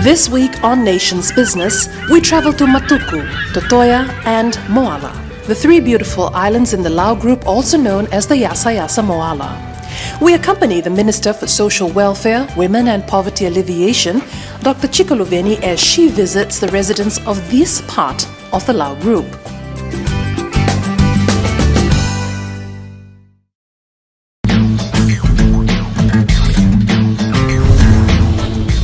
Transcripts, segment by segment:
This week on Nation's Business, we travel to Matuku, Totoya and Moala, the three beautiful islands in the Lau Group, also known as the Yasayasa Moala. We accompany the Minister for Social Welfare, Women and Poverty Alleviation, Dr. Cyclone, as she visits the residents of this part of the Lau Group.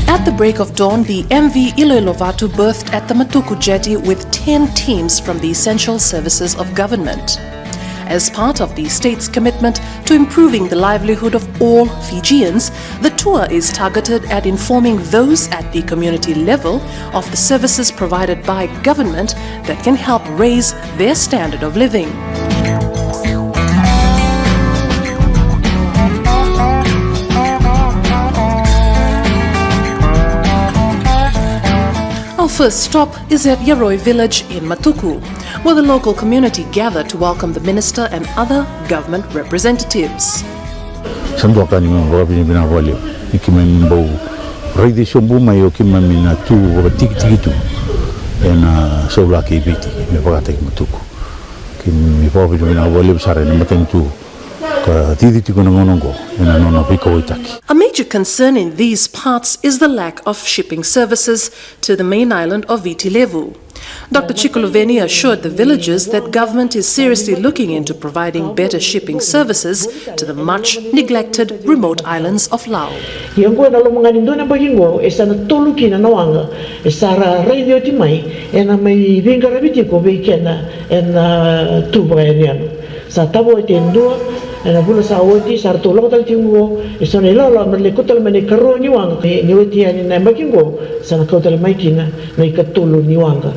At the break of dawn, the MV Iloilovatu berthed at the Matuku jetty with 10 teams from the essential services of government. As part of the state's commitment to improving the livelihood of all Fijians, the tour is targeted at informing those at the community level of the services provided by government that can help raise their standard of living. Our first stop is at Yaroi village in Matuku, where the local community gathered to welcome the minister and other government representatives. A major concern in these parts is the lack of shipping services to the main island of Viti Levu. Dr. Cyclone assured the villagers that government is seriously looking into providing better shipping services to the much neglected remote islands of Lau. Na bula sa oti sar tulong tal tingo isone la merlekutal mani karo ni wang ni oti ani na makingo sana kautal mai kina mai katulu ni wanga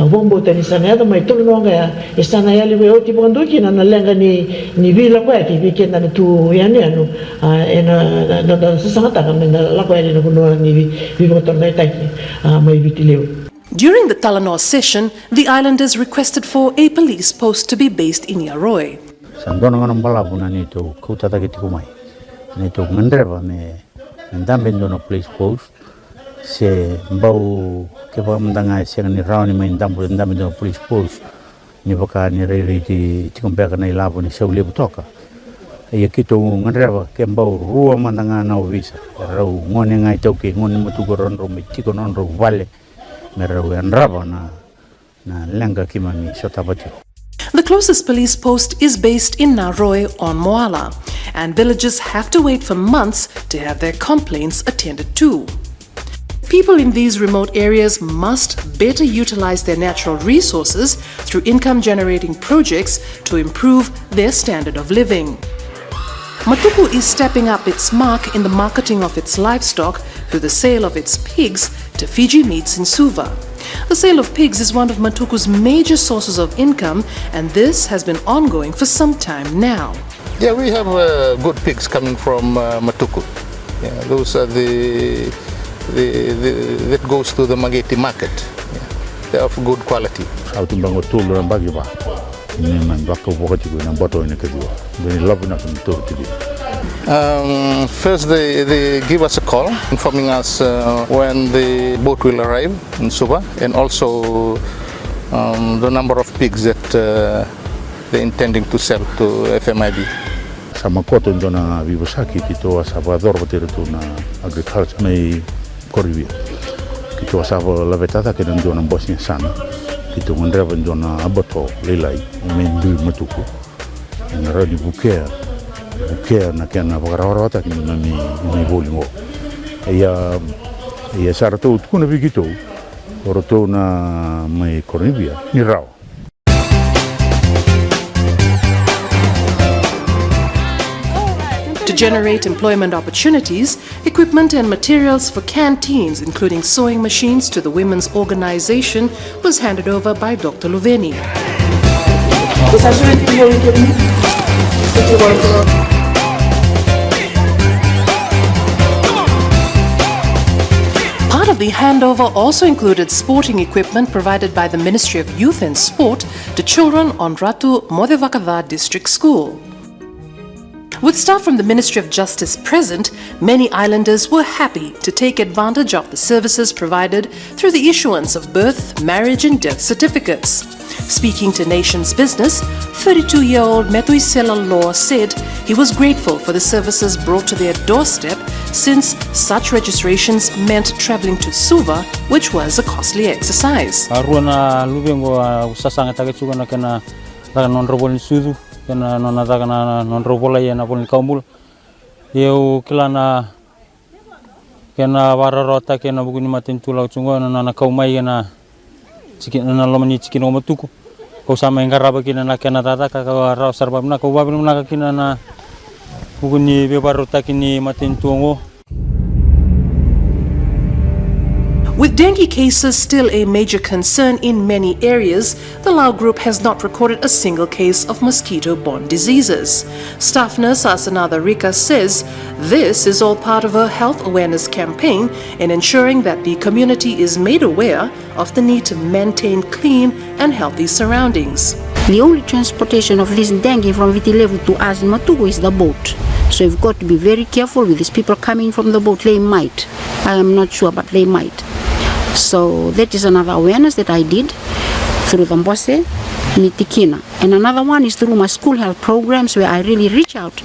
bombo tani sana da mai tulu wanga ya isana ya liwe oti bondo kina na lenga ni vila kwa ki weekend na tu yani anu ena da sanga ta na la kwa ni kuno ni vi motor na taki mai vitileu. During the Talanoa session, the islanders requested for a police post to be based in Yaroi. Samdono ngana balabuna ni to kutata kitikumai ni to mandreva me ndambe ndono police post se mbau ke ba mndanga se ni rauni me ndambe ndono police post ni baka ni rei tikumpeka na ilabu ni shaule butoka ya kito ngandreva ke mbau ruwa mandanga na visa rau ngone ngai toke ngone Matuku ronro me tiko nonro vale me rau andraba na lenga kimani sotabati. The closest police post is based in Naroi on Moala, and villagers have to wait for months to have their complaints attended to. People in these remote areas must better utilize their natural resources through income-generating projects to improve their standard of living. Matuku is stepping up its mark in the marketing of its livestock through the sale of its pigs to Fiji Meats in Suva. The sale of pigs is one of Matuku's major sources of income, and this has been ongoing for some time now. Yeah, we have good pigs coming from Matuku. Yeah, those are that goes to the Mageti market. Yeah, they are of good quality. First they give us a call informing us when the boat will arrive in Suva, and also the number of pigs that they're intending to sell to FMIB. Sama koto ndona vivosaki kito asabador bateretu na agriculture mai koribia kito asaba lavetata ke ndona Bosnia sana kito ndreva ndona abato lelai mendu Matuku na radi bukea na kena bagararata ni bolingo ya sarto kuna bigito oroto na mai koribia ni rao. To generate employment opportunities, equipment and materials for canteens, including sewing machines, to the women's organization was handed over by Dr. Luveni. Part of the handover also included sporting equipment provided by the Ministry of Youth and Sport to children on Ratu Modevakava District School. With staff from the Ministry of Justice present, many islanders were happy to take advantage of the services provided through the issuance of birth, marriage and death certificates. Speaking to Nation's Business, 32-year-old Matuku said he was grateful for the services brought to their doorstep since such registrations meant traveling to Suva, which was a costly exercise. Kena nona takana non robola na pon kaumul eu kilana kena wararota kena buguni matin tulau chungo na kaumai na chikin na lomani chikin o Matuku ko sama engaraba kina na kena tata ka ra sarbab na ko babin na kina na buguni bebarota kini matin tuongo. With dengue cases still a major concern in many areas, the Lau Group has not recorded a single case of mosquito-borne diseases. Staff nurse Asanada Rika says this is all part of her health awareness campaign in ensuring that the community is made aware of the need to maintain clean and healthy surroundings. The only transportation of this dengue from Viti level to us in Motoko is the boat. So you've got to be very careful with these people coming from the boat. They might. I am not sure, but they might. So that is another awareness that I did through the Mbose, Nitikina. And another one is through my school health programs where I really reach out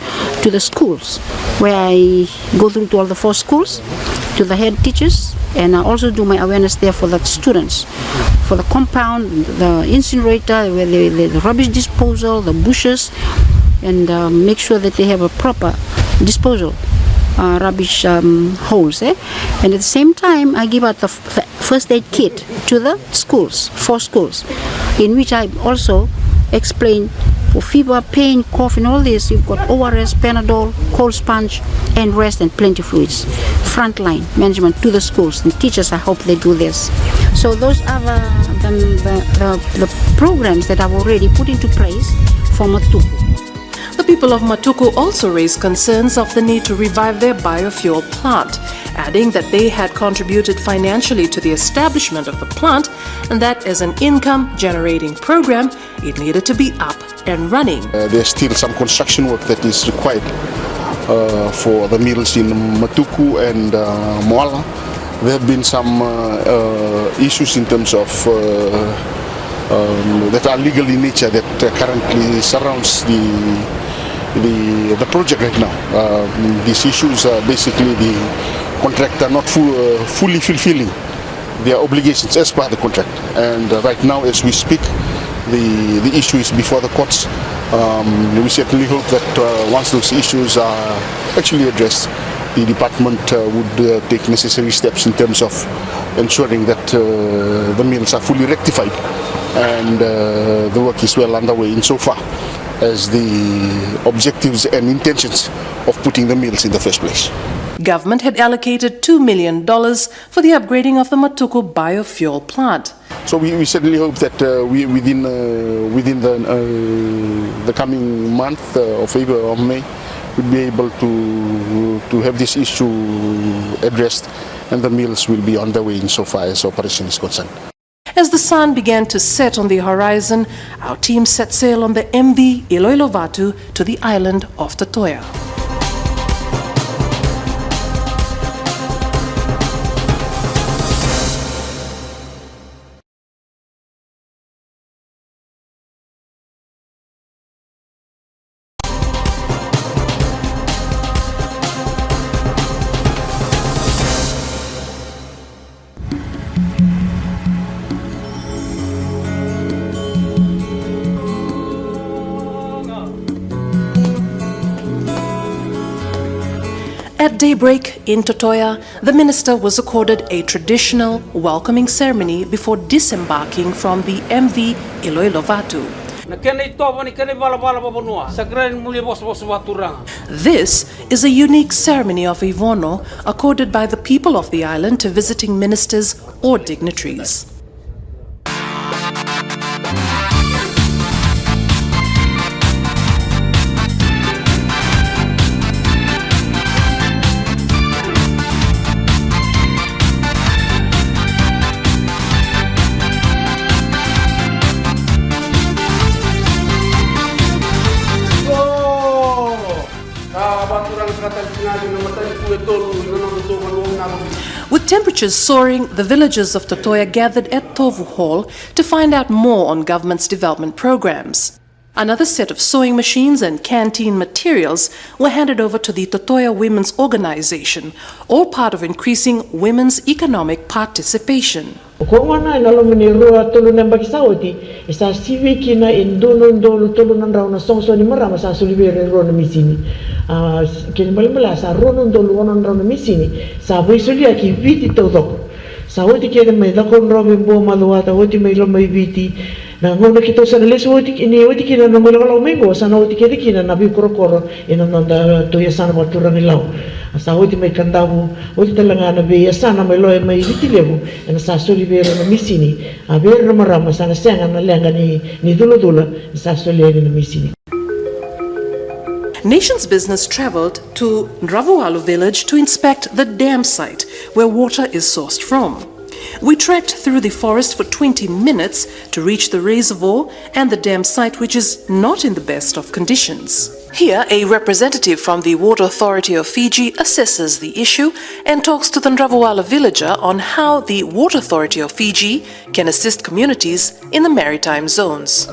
to the schools, where I go through to all the 4 schools, to the head teachers, and I also do my awareness there for the students, for the compound, the incinerator, where the rubbish disposal, the bushes, and make sure that they have a proper disposal. Rubbish holes, and at the same time I give out the first aid kit to the schools, 4 schools, in which I also explain for fever, pain, cough and all this. You've got ORS, Panadol, cold sponge and rest and plenty fluids. Frontline management to the schools and teachers, I hope they do this. So those are the programs that I've already put into place for Matuku. The people of Matuku also raised concerns of the need to revive their biofuel plant, adding that they had contributed financially to the establishment of the plant and that as an income-generating program, it needed to be up and running. There's still some construction work that is required for the mills in Matuku and Moala. There have been some issues in terms of that are legal in nature that currently surrounds the project right now. These issues are basically the contractor not fully fulfilling their obligations as per the contract. And right now, as we speak, the issue is before the courts. We certainly hope that once those issues are actually addressed, the department would take necessary steps in terms of ensuring that the mills are fully rectified and the work is well underway insofar as the objectives and intentions of putting the mills in the first place. Government had allocated $2 million for the upgrading of the Matuku biofuel plant. So we certainly hope that within the coming month of April or May, we'll be able to have this issue addressed and the mills will be on the way insofar as operation is concerned. As the sun began to set on the horizon, our team set sail on the MV Iloilovatu to the island of Totoya. At daybreak in Totoya, the minister was accorded a traditional welcoming ceremony before disembarking from the MV Iloilovatu. This is a unique ceremony of Ivono accorded by the people of the island to visiting ministers or dignitaries. With temperatures soaring, the villagers of Totoya gathered at Tovu Hall to find out more on government's development programs. Another set of sewing machines and canteen materials were handed over to the Totoya Women's Organization, all part of increasing women's economic participation. Kung na naluminiru tulo ng bakisawati, isa civic na induno tulo ng raw na songso ni marama sa sulibere ro na misini. Kinimala sa ro ng dolo ng raw na misini. Sa buisulia ki viti todo. Sa wati kaya may dakon raw bimbo maluwata wati may lo may viti. Na ngona kito sa nalis wati kina na mulalaw mengo sa na wati kina na bi koro inonda to yasana maturang ilaw. Sa wati may kandabu wati talaga na bi yasana may lo may vitilebu na sa solibero na misini aber na marama sa nasenga na lenga ni dula sa solibero na misini. Nation's Business traveled to Ndravualu village to inspect the dam site where water is sourced from. We trekked through the forest for 20 minutes to reach the reservoir and the dam site, which is not in the best of conditions. Here, a representative from the Water Authority of Fiji assesses the issue and talks to the Ndravualu villager on how the Water Authority of Fiji can assist communities in the maritime zones.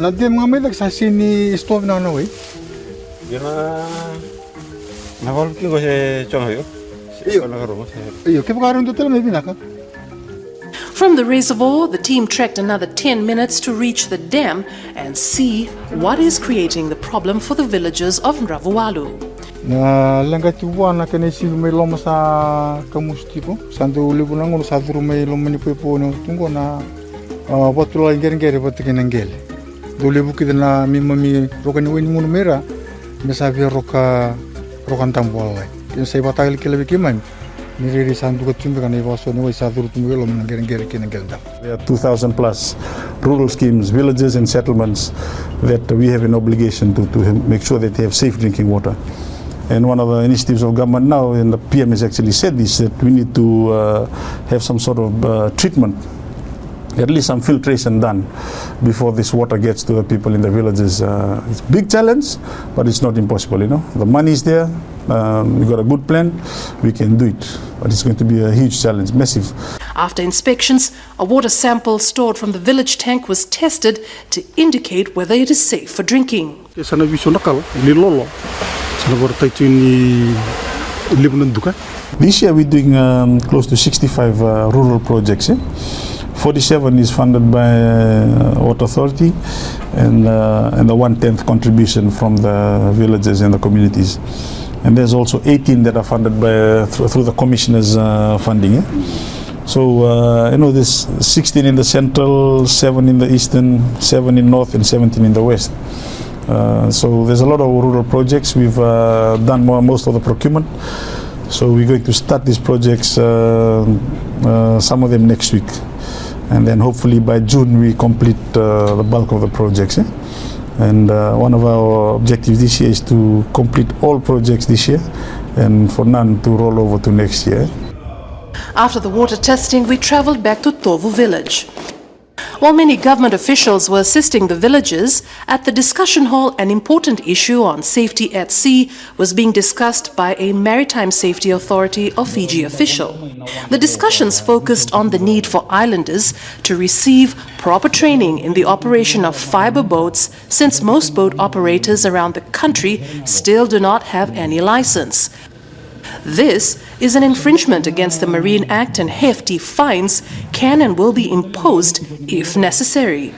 From the reservoir, the team trekked another 10 minutes to reach the dam and see what is creating the problem for the villagers of Ndravualu. Na langati wana kene silu may loma sa kamustipo sandu libu nango sa duru may loma ni pepo no tungo na batula ngere batike nangele do libu kidana mimami rokani weni munu mera mesa via rokan tambola kin sai batal kile bikimai ni ri sandu ko tumbe kana iwaso ni wai sa duru tumbe loma ngere kin ngel da. There are 2,000 plus rural schemes, villages and settlements that we have an obligation to make sure that they have safe drinking water. And one of the initiatives of government now, and the PM has actually said this, that we need to have some sort of treatment, at least some filtration done before this water gets to the people in the villages. It's a big challenge, but it's not impossible, you know. The money is there, we've got a good plan, we can do it. But it's going to be a huge challenge, massive. After inspections, a water sample stored from the village tank was tested to indicate whether it is safe for drinking. This year we're doing close to 65 rural projects. 47 is funded by Water Authority and the 1/10 contribution from the villages and the communities. And there's also 18 that are funded by through the commissioners' funding. So you know, there's 16 in the central, 7 in the eastern, 7 in north, and 17 in the west. So there's a lot of rural projects. We've done most of the procurement. So we're going to start these projects, some of them next week. And then hopefully by June we complete the bulk of the projects. And one of our objectives this year is to complete all projects this year and for none to roll over to next year. After the water testing, we traveled back to Tovu village. While many government officials were assisting the villagers, at the discussion hall an important issue on safety at sea was being discussed by a Maritime Safety Authority of Fiji official. The discussions focused on the need for islanders to receive proper training in the operation of fiber boats, since most boat operators around the country still do not have any license. This is an infringement against the Marine Act, and hefty fines can and will be imposed if necessary.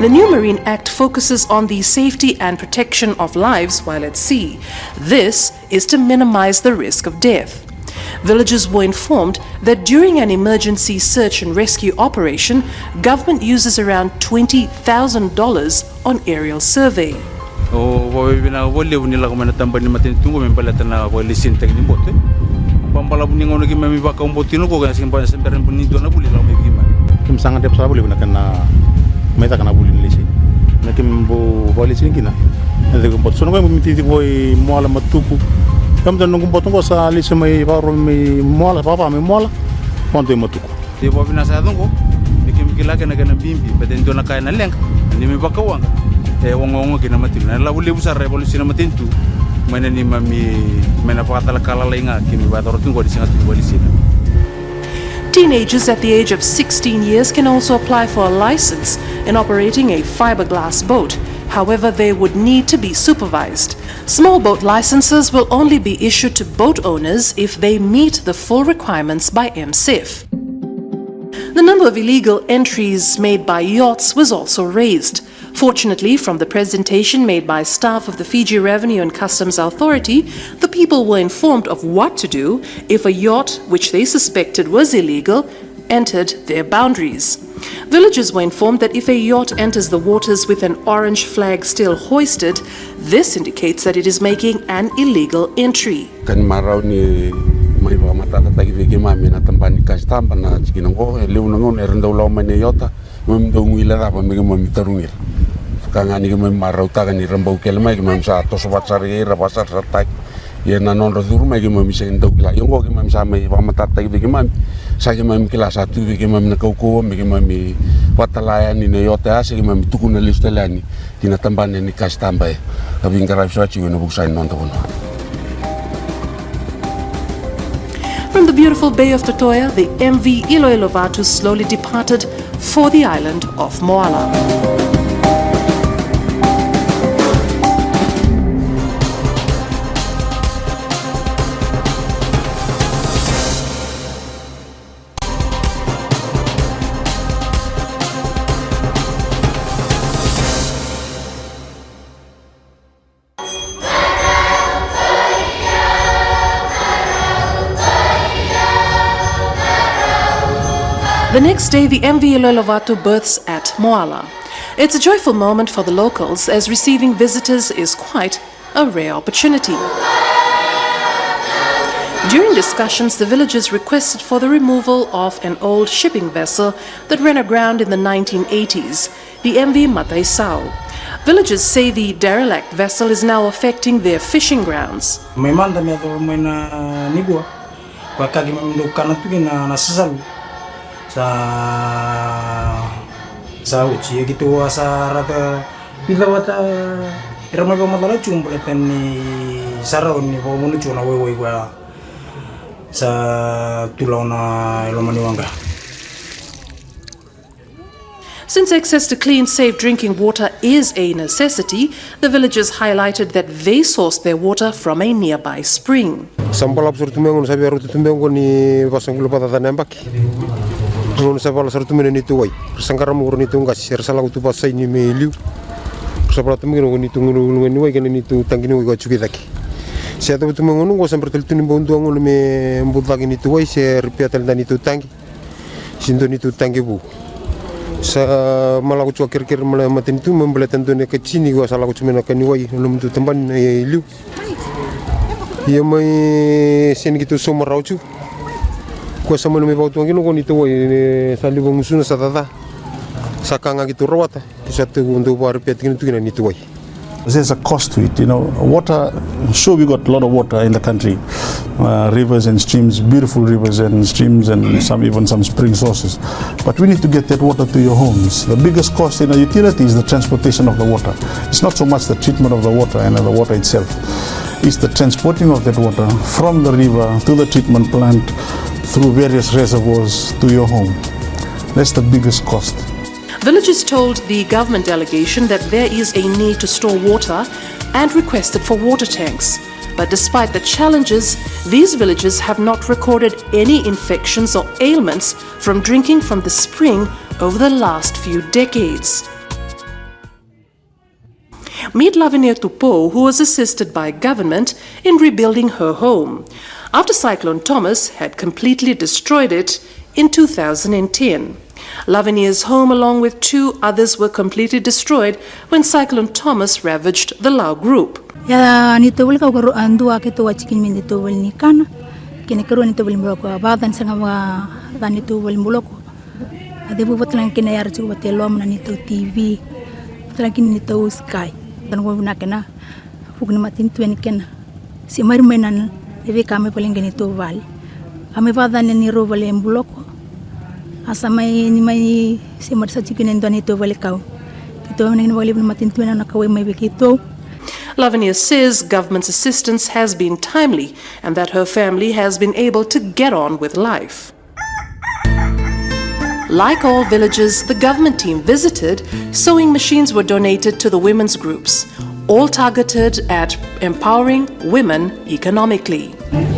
The new Marine Act focuses on the safety and protection of lives while at sea. This is to minimize the risk of death. Villagers were informed that during an emergency search and rescue operation, government uses around $20,000 on aerial survey. Pampala punya ngono ki mami baka umbotino ko kasi pa semperen bonito na buli lang may gima. Kim sangat dep sa buli na kana meta kana buli lisi. Na kim bo bali sin kina. Na de kumpot sono ko mititi boy Moala Matuku. Kam dan kumpot ko sa lisi may paro may Moala papa may Moala. Ponto Matuku. Di bo binasa ko. Kim kila kana kana bimbi paten do na kaya na leng. Ni may baka wanga. Wong kina matin. Na la buli busar revolusi na matin tu. Mana ni mami mana pakatala kala inga kimi bator tungo di singa tungo di sina. Teenagers at the age of 16 years can also apply for a license in operating a fiberglass boat. However, they would need to be supervised. Small boat licenses will only be issued to boat owners if they meet the full requirements by MSIF. The number of illegal entries made by yachts was also raised. Fortunately, from the presentation made by staff of the Fiji Revenue and Customs Authority, the people were informed of what to do if a yacht, which they suspected was illegal, entered their boundaries. Villagers were informed that if a yacht enters the waters with an orange flag still hoisted, this indicates that it is making an illegal entry. Mai ba mata ta ki ke mami na tambani ka stampa na chikinango leuna ngon erndo lo mane yota mum do ngila ra ba me mami tarungil kanga ni mami marau ta ni rambau kel mai mami sa to so batsari ra basar sa tai ye na non rodur mai mami se ndo kila yongo ke mami sa mai ba mata ta ki mami sa ke mami kila sa tu ke mami na koko me mami watalaya ni ne yota se ke mami tukuna listelani tina tambani ni ka stampa e kabingara sa chi no buksa non to no. From the beautiful Bay of Totoya, the MV Iloilo Vatu slowly departed for the island of Moala. The next day, the MV Iloilo Vatu berths at Moala. It's a joyful moment for the locals, as receiving visitors is quite a rare opportunity. During discussions, the villagers requested for the removal of an old shipping vessel that ran aground in the 1980s, the MV Mataisao. Villagers say the derelict vessel is now affecting their fishing grounds. Sa uci gitu sa rata pila wata irama ba madala chumbletan ni saraon ni bo munu chuna we wa sa tulona ilomani wanga. Since access to clean, safe drinking water is a necessity, the villagers highlighted that they source their water from a nearby spring. Sampal absurd tumengon sabi arutu tumengon ni pasanggulo patata nembaki. Ngon sa pala sartu mena nitu wai sangkara mur nitu ngas ser sala utu pasai ni meliu sapra tu mena nitu ngulu ni wai kan nitu tangini wai gachu kitaki sia tu mengon ngo samper teltu ni bondu ngulu me mbudagi nitu wai ser piatal dan nitu tangi sindo nitu tangi bu sa mala ucu kir mala matin tu membelatan tu ne kecini gua sala ucu mena kan wai nulum tu temban liu ia mai sen gitu somar ucu ko sama no me bautu ngino ko nito wai sali bongusuna satata sakanga gitu rawata kisatu untuk war peting itu nito wai. There's a cost to it, you know. Water, sure, we got a lot of water in the country, rivers and streams, beautiful rivers and streams, and even some spring sources. But we need to get that water to your homes. The biggest cost in a utility is the transportation of the water. It's not so much the treatment of the water and the water itself. It's the transporting of that water from the river to the treatment plant through various reservoirs to your home. That's the biggest cost. Villagers told the government delegation that there is a need to store water and requested for water tanks. But despite the challenges, these villagers have not recorded any infections or ailments from drinking from the spring over the last few decades. Meet Lavinia Tupo, who was assisted by government in rebuilding her home after Cyclone Thomas had completely destroyed it in 2010. Lavinia's home, along with two others, were completely destroyed when Cyclone Thomas ravaged the Lau Group. Ya nito wal ka garo andu ake to wachikin min nito wal ni kana kini karuan itu boleh bulok badan sanga dan itu boleh bulok ada buat lang kini yar juga buat lom nan itu TV lang kini itu Sky dan gua nak kena pukul matin tu ni kena si mari mainan jadi kami paling kini itu vale kami badan ni ro boleh bulok asa mai ni mai si mari saji kini itu vale kau itu ni boleh matin tu nak kau mai begitu. Lavinia says government's assistance has been timely and that her family has been able to get on with life. Like all villages the government team visited, sewing machines were donated to the women's groups, all targeted at empowering women economically.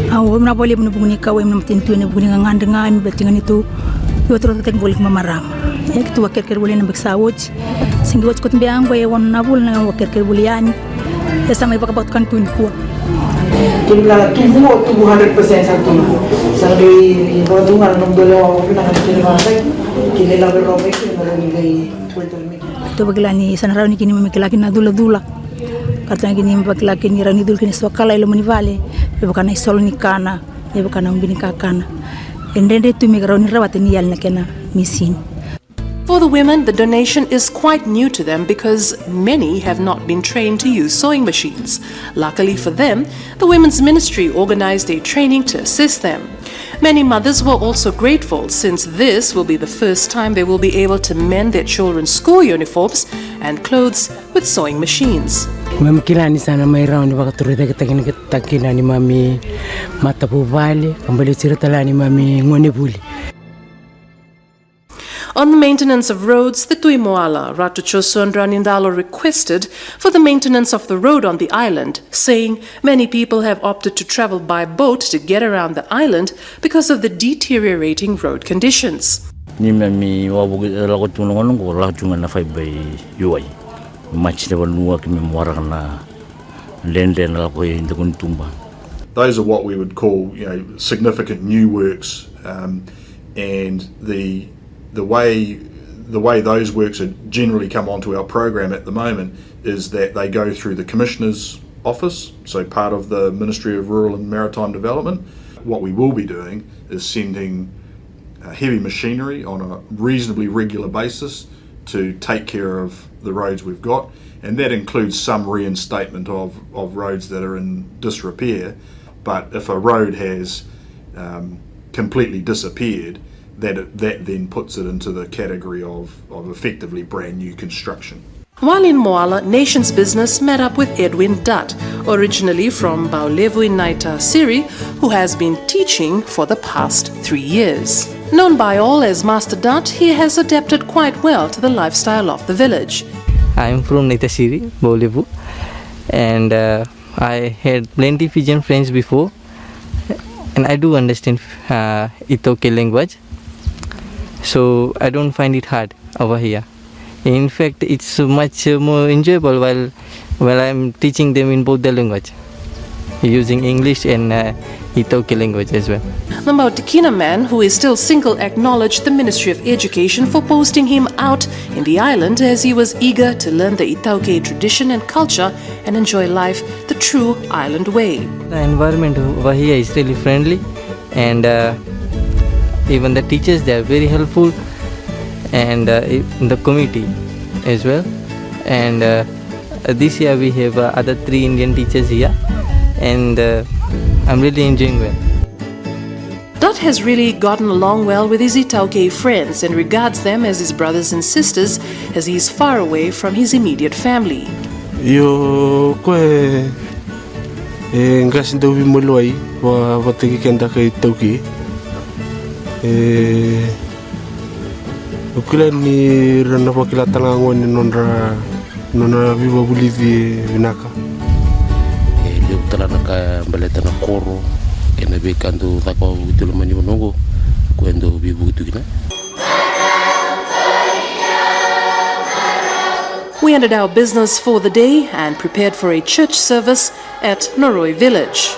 Na boleh bunyi kau em matin tu ni bunyi ngan dengan betingan itu yo terus tek boleh mamaram. Ek tu wakir boleh nak bersawut, sehingga waktu tu biang boleh wan na boleh nak wakir boleh ani. Essa mai baka kan tu ni kuat. Jumlah tubuh 100% satu. Sabi rodungan ng dalawa ko na kinabasay. Kinila berobe kinalagay kwento ni. Tu baglani sanaraw ni kini mamikilaki na dula-dula. Karena gini baglaki ni rani dul kini swakala ilo manivale. Baka na isol ni kana, baka na umbini kakana. Endende tu mi raw ni rawat ni yal na kena misin. For the women, the donation is quite new to them because many have not been trained to use sewing machines. Luckily for them, the Women's Ministry organized a training to assist them. Many mothers were also grateful since this will be the first time they will be able to mend their children's school uniforms and clothes with sewing machines. Mamkilani sana may round baka turita kita ni mami matapu vale kembali cerita ni mami ngone buli. On the maintenance of roads, the Totoya and Moala, Ratu Choso and Ranindalo requested for the maintenance of the road on the island, saying many people have opted to travel by boat to get around the island because of the deteriorating road conditions. Ni mami wabu lagu tulungan ko lagu tungan na fai bay yuai. Match level nuwa kimi muara na lende na lagu hindi kun tumba. Those are what we would call, significant new works, and the way those works are generally come onto our program at the moment is that they go through the Commissioner's office, so part of the Ministry of Rural and Maritime Development. What we will be doing is sending heavy machinery on a reasonably regular basis to take care of the roads we've got, and that includes some reinstatement of roads that are in disrepair. But if a road has completely disappeared, that then puts it into the category of effectively brand new construction. While in Moala, Nations Business met up with Edwin Dutt, originally from Baulevu in Naita Siri, who has been teaching for the past 3 years. Known by all as Master Dutt, he has adapted quite well to the lifestyle of the village. I am from Naita Siri, Baulevu, and I had plenty Fijian friends before, and I do understand Itoke language. So I don't find it hard over here. In fact, it's much more enjoyable while I'm teaching them in both the language, using English and Itoke language as well. The Mautikina man, who is still single, acknowledged the Ministry of Education for posting him out in the island as he was eager to learn the Itoke tradition and culture and enjoy life the true island way. The environment over here is really friendly, and even the teachers, they are very helpful, and the committee as well. And this year we have other 3 Indian teachers here, and I'm really enjoying well. Dutt has really gotten along well with his Itaukei friends and regards them as his brothers and sisters as he is far away from his immediate family. Yo koe ngas ndo vi moloi wa tiki kenda kai Itaukei. Ukila ni rana wakila talango ni nona viva bulivi vinaka. Leo tala naka baleta na koro kena bekandu takwa utilo mani monongo kwendo bibu tukina. We ended our business for the day and prepared for a church service at Noroi village.